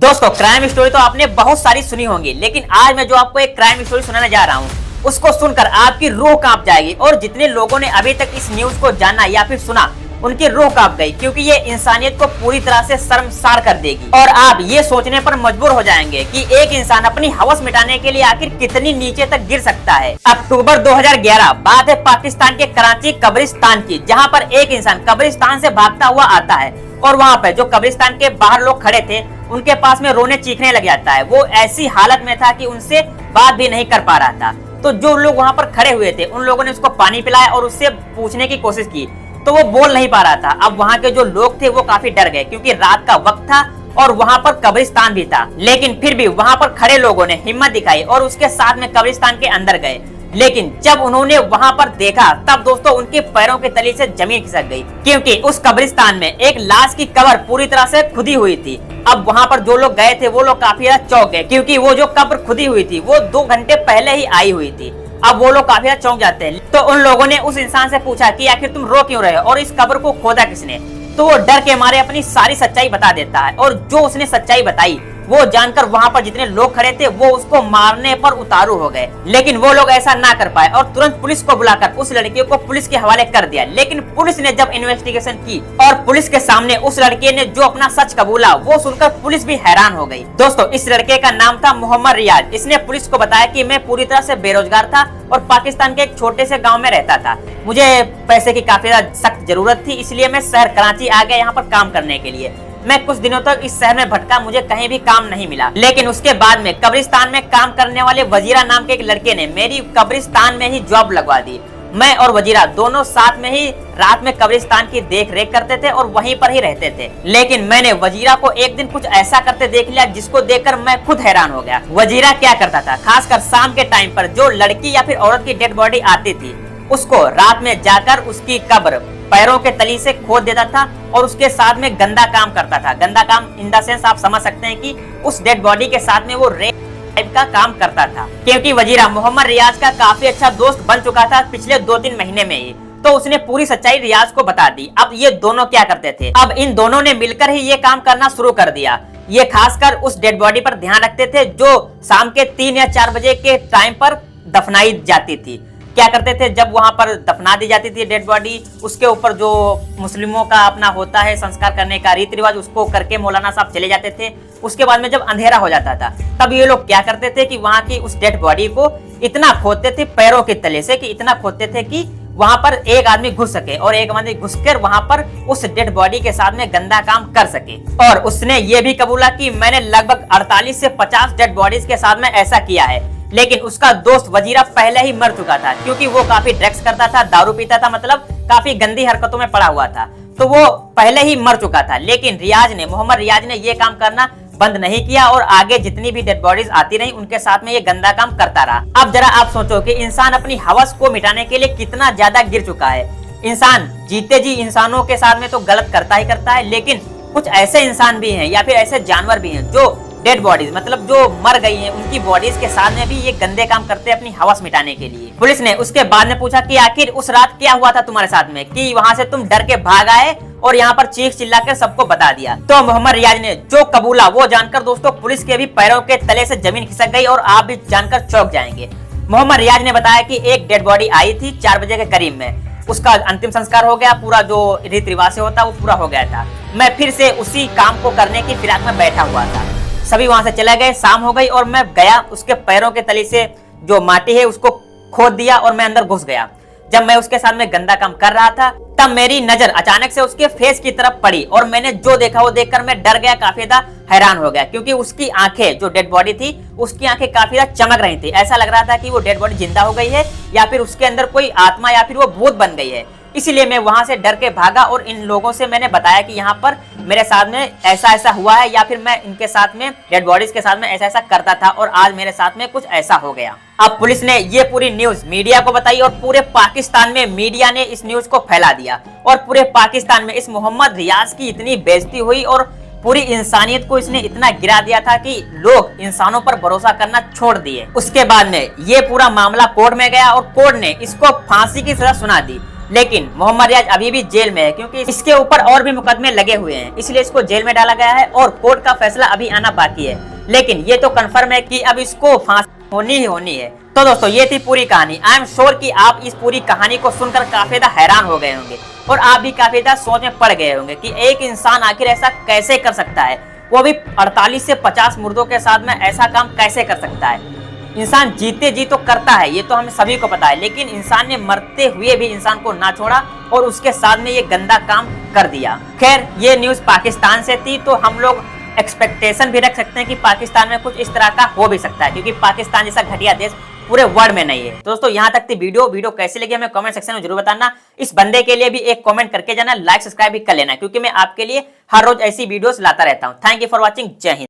दोस्तों crime story तो आपने बहुत सारी सुनी होंगी, लेकिन आज मैं जो आपको एक क्राइम स्टोरी सुनाने जा रहा हूँ उसको सुनकर आपकी रूह कांप जाएगी। और जितने लोगों ने अभी तक इस न्यूज को जाना या फिर सुना उनकी रूह कांप गई, क्योंकि ये इंसानियत को पूरी तरह से शर्मसार कर देगी। और आप ये सोचने पर मजबूर हो जाएंगे कि एक इंसान अपनी हवस मिटाने के लिए आखिर कितनी नीचे तक गिर सकता है। अक्टूबर 2011 बात है पाकिस्तान के कराची कब्रिस्तान की, जहाँ पर एक इंसान कब्रिस्तान से भागता हुआ आता है और वहाँ पे जो कब्रिस्तान के बाहर लोग खड़े थे उनके पास में रोने चीखने लग जाता है। वो ऐसी हालत में था कि उनसे बात भी नहीं कर पा रहा था। तो जो लोग वहाँ पर खड़े हुए थे उन लोगों ने उसको पानी पिलाया और उससे पूछने की कोशिश की, तो वो बोल नहीं पा रहा था। अब वहाँ के जो लोग थे वो काफी डर गए, क्योंकि रात का वक्त था और वहाँ पर कब्रिस्तान भी था। लेकिन फिर भी वहाँ पर खड़े लोगों ने हिम्मत दिखाई और उसके साथ में कब्रिस्तान के अंदर गए। लेकिन जब उन्होंने वहां पर देखा तब दोस्तों उनके पैरों के तले से जमीन खिसक गई, क्योंकि उस कब्रिस्तान में एक लाश की कब्र पूरी तरह से खुदी हुई थी। अब वहां पर जो लोग गए थे वो लोग काफी ज्यादा चौंक गए, क्योंकि वो जो कब्र खुदी हुई थी वो 2 घंटे पहले ही आई हुई थी। अब वो लोग काफी ज्यादा चौंक जाते हैं। तो उन लोगों ने उस इंसान से पूछा कि आखिर तुम रो क्यों रहे हो और इस कब्र को खोदा किसने। तो वो डर के मारे अपनी सारी सच्चाई बता देता है, और जो उसने सच्चाई बताई वो जानकर वहाँ पर जितने लोग खड़े थे वो उसको मारने पर उतारू हो गए। लेकिन वो लोग ऐसा ना कर पाए और तुरंत पुलिस को बुलाकर उस लड़के को पुलिस के हवाले कर दिया। लेकिन पुलिस ने जब इन्वेस्टिगेशन की और पुलिस के सामने उस लड़के ने जो अपना सच कबूला, वो सुनकर पुलिस भी हैरान हो गई। दोस्तों इस लड़के का नाम था मोहम्मद रियाज। इसने पुलिस को बताया कि मैं पूरी तरह से बेरोजगार था और पाकिस्तान के एक छोटे से गाँव में रहता था। मुझे पैसे की काफी सख्त जरूरत थी, इसलिए मैं शहर कराची आ गया यहाँ पर काम करने के लिए। मैं कुछ दिनों तक इस शहर में भटका, मुझे कहीं भी काम नहीं मिला। लेकिन उसके बाद में कब्रिस्तान में काम करने वाले वजीरा नाम के एक लड़के ने मेरी कब्रिस्तान में ही जॉब लगवा दी। मैं और वजीरा दोनों साथ में ही रात में कब्रिस्तान की देख रेख करते थे और वहीं पर ही रहते थे। लेकिन मैंने वजीरा को एक दिन कुछ ऐसा करते देख लिया जिसको देखकर मैं खुद हैरान हो गया। वजीरा क्या करता था, खासकर शाम के टाइम पर जो लड़की या फिर औरत की डेड बॉडी आती थी उसको रात में जाकर उसकी कब्र पैरों के तली से खोद देता था और उसके साथ में गंदा काम करता था। गंदा काम इन द सेंस आप समझ सकते हैं कि उस डेड बॉडी के साथ में वो रेप टाइप का काम करता था। क्योंकि वजीरा मोहम्मद रियाज का काफी अच्छा दोस्त बन चुका था पिछले 2-3 महीने में ही, तो उसने पूरी सच्चाई रियाज को बता दी। अब ये दोनों क्या करते थे, अब इन दोनों ने मिलकर ही ये काम करना शुरू कर दिया। ये खासकर उस डेड बॉडी पर ध्यान रखते थे जो शाम के 3 या 4 बजे के टाइम पर दफनाई जाती थी। क्या करते थे, जब वहां पर दफना दी जाती थी डेड बॉडी, उसके ऊपर जो मुस्लिमों का अपना होता है संस्कार करने का रीति रिवाज, उसको करके मौलाना साहब चले जाते थे। उसके बाद में जब अंधेरा हो जाता था तब ये लोग क्या करते थे कि वहां की उस डेड बॉडी को इतना खोदते थे पैरों के तले से, कि इतना खोदते थे कि वहां पर एक आदमी घुस सके और एक आदमी घुसकर वहां पर उस डेड बॉडी के साथ में गंदा काम कर सके। और उसने ये भी कबूला कि मैंने लगभग 48 से 50 डेड बॉडीज के साथ में ऐसा किया है। लेकिन उसका दोस्त वजीरा पहले ही मर चुका था, क्योंकि वो काफी ड्रग्स करता था, दारू पीता था, मतलब काफी गंदी हरकतों में पड़ा हुआ था, तो वो पहले ही मर चुका था। लेकिन मोहम्मद रियाज ने ये काम करना बंद नहीं किया और आगे जितनी भी डेड बॉडीज आती रही उनके साथ में ये गंदा काम करता रहा। अब जरा आप सोचो कि इंसान अपनी हवस को मिटाने के लिए कितना ज्यादा गिर चुका है। इंसान जीते जी इंसानों के साथ में तो गलत करता ही करता है, लेकिन कुछ ऐसे इंसान भी हैं या फिर ऐसे जानवर भी हैं जो डेड बॉडीज, मतलब जो मर गई हैं, उनकी बॉडीज के साथ में भी ये गंदे काम करते हैं अपनी हवस मिटाने के लिए। पुलिस ने उसके बाद में पूछा कि आखिर उस रात क्या हुआ था तुम्हारे साथ में, कि वहां से तुम डर के भाग आए और यहाँ पर चीख चिल्लाकर सबको बता दिया। तो मोहम्मद रियाज ने जो कबूला वो जानकर दोस्तों पुलिस के भी पैरों के तले से जमीन खिसक गई और आप भी जानकर चौंक जाएंगे। मोहम्मद रियाज ने बताया कि एक डेड बॉडी आई थी 4 बजे के करीब में, उसका अंतिम संस्कार हो गया, पूरा जो रीति रिवाज से होता वो पूरा हो गया था। मैं फिर से उसी काम को करने की फिराक में बैठा हुआ था। सभी वहां से चले गए, शाम हो गई और मैं गया, उसके पैरों के तले से जो माटी है उसको खोद दिया और मैं अंदर घुस गया। जब मैं उसके साथ में गंदा काम कर रहा था तब मेरी नजर अचानक से उसके फेस की तरफ पड़ी और मैंने जो देखा वो देखकर मैं डर गया, काफी ज्यादा हैरान हो गया, क्योंकि उसकी आंखें, जो डेड बॉडी थी उसकी आंखें काफी ज्यादा चमक रही थी। ऐसा लग रहा था कि वो डेड बॉडी जिंदा हो गई है या फिर उसके अंदर कोई आत्मा या फिर वो भूत बन गई है। इसीलिए मैं वहां से डर के भागा और इन लोगों से मैंने बताया कि यहाँ पर मेरे साथ में ऐसा ऐसा हुआ है, या फिर मैं इनके साथ में डेड बॉडीज के साथ में ऐसा ऐसा करता था और आज मेरे साथ में कुछ ऐसा हो गया। अब पुलिस ने ये पूरी न्यूज मीडिया को बताई और पूरे पाकिस्तान में मीडिया ने इस न्यूज को फैला दिया और पूरे पाकिस्तान में इस मोहम्मद रियाज की इतनी बेइज्जती हुई और पूरी इंसानियत को इसने इतना गिरा दिया था कि लोग इंसानों पर भरोसा करना छोड़ दिए। उसके बाद में ये पूरा मामला कोर्ट में गया और कोर्ट ने इसको फांसी की सजा सुना दी। लेकिन मोहम्मद रियाज अभी भी जेल में है क्योंकि इसके ऊपर और भी मुकदमे लगे हुए हैं, इसलिए इसको जेल में डाला गया है और कोर्ट का फैसला अभी आना बाकी है। लेकिन ये तो कंफर्म है कि अब इसको फांसी होनी ही होनी है। तो दोस्तों ये थी पूरी कहानी। आई एम श्योर कि आप इस पूरी कहानी को सुनकर काफी ज्यादा हैरान हो गए होंगे और आप भी काफी ज्यादा सोच में पड़ गए होंगे कि एक इंसान आखिर ऐसा कैसे कर सकता है, वो भी 48 से 50 मुर्दों के साथ में ऐसा काम कैसे कर सकता है। इंसान जीते जी तो करता है, ये तो हमें सभी को पता है, लेकिन इंसान ने मरते हुए भी इंसान को ना छोड़ा और उसके साथ में ये गंदा काम कर दिया। खैर ये न्यूज पाकिस्तान से थी तो हम लोग एक्सपेक्टेशन भी रख सकते हैं कि पाकिस्तान में कुछ इस तरह का हो भी सकता है, क्योंकि पाकिस्तान जैसा घटिया देश पूरे वर्ल्ड में नहीं है। तो दोस्तों यहाँ तक थी वीडियो कैसी लगी हमें कमेंट सेक्शन में जरूर बताना। इस बंदे के लिए भी एक कमेंट करके जाना, लाइक सब्सक्राइब भी कर लेना, क्योंकि मैं आपके लिए हर रोज ऐसी वीडियोस लाता रहता हूँ। Thank you for watching. जय हिंद।